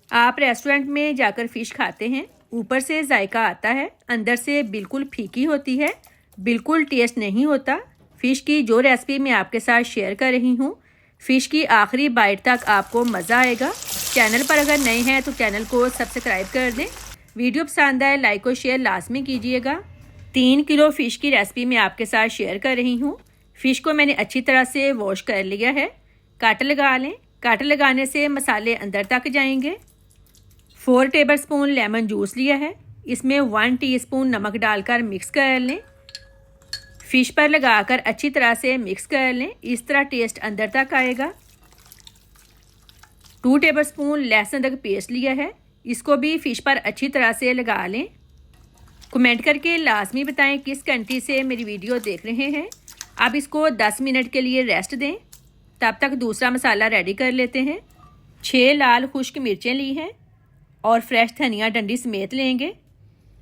आप रेस्टोरेंट में जाकर फ़िश खाते हैं, ऊपर से जायका आता है, अंदर से बिल्कुल फीकी होती है, बिल्कुल टेस्ट नहीं होता। फ़िश की जो रेसिपी मैं आपके साथ शेयर कर रही हूँ, फ़िश की आखिरी बाइट तक आपको मज़ा आएगा। चैनल पर अगर नए हैं तो चैनल को सब्सक्राइब कर दें। वीडियो पसंद आए लाइक और शेयर लाजमी कीजिएगा। 3 किलो फ़िश की रेसिपी मैं आपके साथ शेयर कर रही हूँ। फ़िश को मैंने अच्छी तरह से वॉश कर लिया है। काट लगा लें। काट लगाने से मसाले अंदर तक जाएंगे। 4 टेबलस्पून लेमन जूस लिया है। इसमें 1 टीस्पून नमक डालकर मिक्स कर लें। फ़िश पर लगाकर अच्छी तरह से मिक्स कर लें। इस तरह टेस्ट अंदर तक आएगा। 2 टेबलस्पून लहसुन अदरक पेस्ट लिया है। इसको भी फ़िश पर अच्छी तरह से लगा लें। कमेंट करके लाजमी बताएं किस कंट्री से मेरी वीडियो देख रहे हैं। अब इसको 10 मिनट के लिए रेस्ट दें। तब तक दूसरा मसाला रेडी कर लेते हैं। 6 लाल खुश्क मिर्चें ली हैं और फ्रेश धनिया डंडी समेत लेंगे।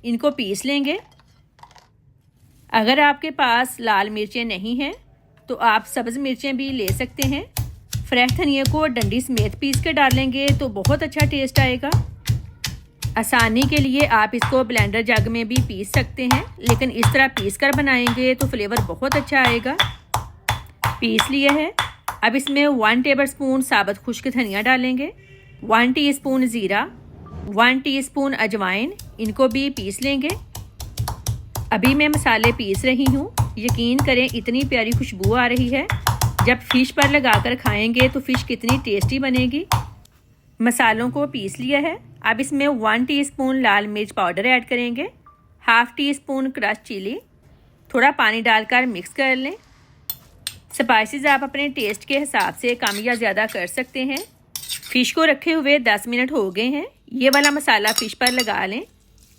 इनको पीस लेंगे। अगर आपके पास लाल मिर्चें नहीं हैं तो आप सब्ज़ मिर्चें भी ले सकते हैं। फ्रेश धनिया को डंडी समेत पीस के डालेंगे तो बहुत अच्छा टेस्ट आएगा। आसानी के लिए आप इसको ब्लेंडर जग में भी पीस सकते हैं, लेकिन इस तरह पीस कर बनाएंगे तो फ्लेवर बहुत अच्छा आएगा। पीस लिया है। अब इसमें 1 टेबलस्पून साबुत खुश्क धनिया डालेंगे, 1 टीस्पून ज़ीरा, 1 टीस्पून अजवाइन, इनको भी पीस लेंगे। अभी मैं मसाले पीस रही हूँ। यकीन करें इतनी प्यारी खुशबू आ रही है। जब फ़िश पर लगाकर खाएंगे तो फ़िश कितनी टेस्टी बनेगी। मसालों को पीस लिया है। अब इसमें 1 टीस्पून लाल मिर्च पाउडर ऐड करेंगे, हाफ़ टीस्पून क्रश चिली, थोड़ा पानी डालकर मिक्स कर लें। स्पाइसेस आप अपने टेस्ट के हिसाब से कम या ज़्यादा कर सकते हैं। फ़िश को रखे हुए 10 मिनट हो गए हैं। ये वाला मसाला फ़िश पर लगा लें।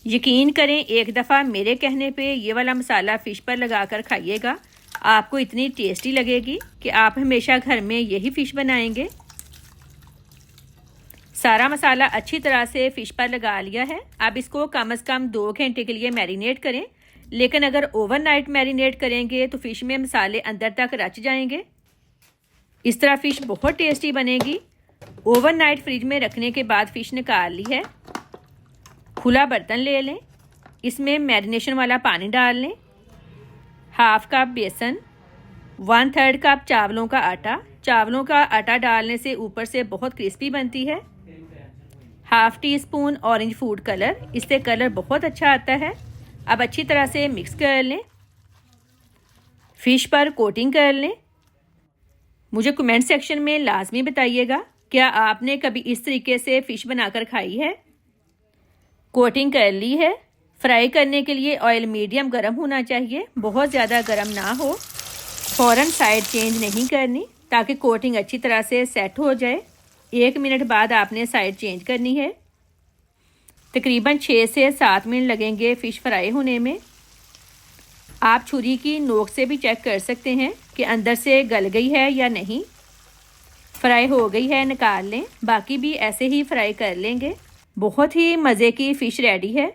यकीन करें एक दफ़ा मेरे कहने पे ये वाला मसाला फ़िश पर लगाकर खाइएगा, आपको इतनी टेस्टी लगेगी कि आप हमेशा घर में यही फ़िश बनाएंगे। सारा मसाला अच्छी तरह से फ़िश पर लगा लिया है। अब इसको कम से कम 2 घंटे के लिए मैरिनेट करें, लेकिन अगर ओवरनाइट मैरिनेट करेंगे तो फ़िश में मसाले अंदर तक रच जाएंगे। इस तरह फ़िश बहुत टेस्टी बनेगी। ओवरनाइट फ्रिज में रखने के बाद फ़िश निकाल ली है। खुला बर्तन ले लें। इसमें मैरिनेशन वाला पानी डाल लें, हाफ़ कप बेसन, 1/3 कप चावलों का आटा। चावलों का आटा डालने से ऊपर से बहुत क्रिस्पी बनती है। Half teaspoon orange food colour, इससे कलर बहुत अच्छा आता है। अब अच्छी तरह से मिक्स कर लें। फ़िश पर कोटिंग कर लें। मुझे कमेंट सेक्शन में लाजमी बताइएगा, क्या आपने कभी इस तरीके से फ़िश बनाकर खाई है। कोटिंग कर ली है। फ्राई करने के लिए ऑयल मीडियम गर्म होना चाहिए, बहुत ज़्यादा गर्म ना हो। फ़ौरन साइड चेंज नहीं करनी ताकि कोटिंग अच्छी तरह से सेट हो जाए। 1 मिनट बाद आपने साइड चेंज करनी है। तकरीबन 6 से 7 मिनट लगेंगे फ़िश फ्राई होने में। आप छुरी की नोक से भी चेक कर सकते हैं कि अंदर से गल गई है या नहीं। फ्राई हो गई है, निकाल लें। बाकी भी ऐसे ही फ्राई कर लेंगे। बहुत ही मज़े की फ़िश रेडी है।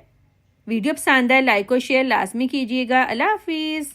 वीडियो पसंद आए लाइक और शेयर लाजमी कीजिएगा। अल्लाह हाफिज़।